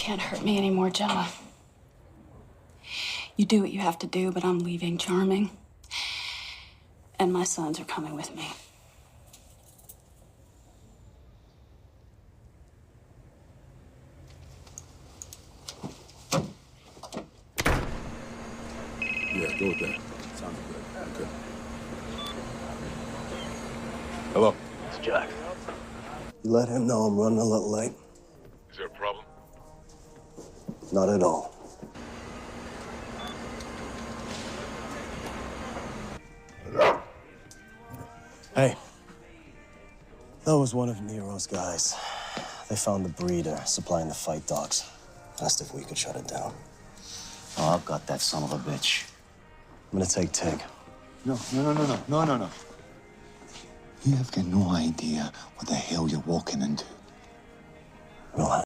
can't hurt me anymore, Gemma. You do what you have to do, but I'm leaving Charming. And my sons are coming with me. Yeah, go with that. Sounds good. Okay. Hello? It's Jack. You let him know I'm running a little late. Is there a problem? Not at all. Hey. That was one of Nero's guys. They found the breeder supplying the fight dogs. Asked if we could shut it down. Oh, I've got that son of a bitch. I'm gonna take Tig. No. You have got no idea what the hell you're walking into. Relax.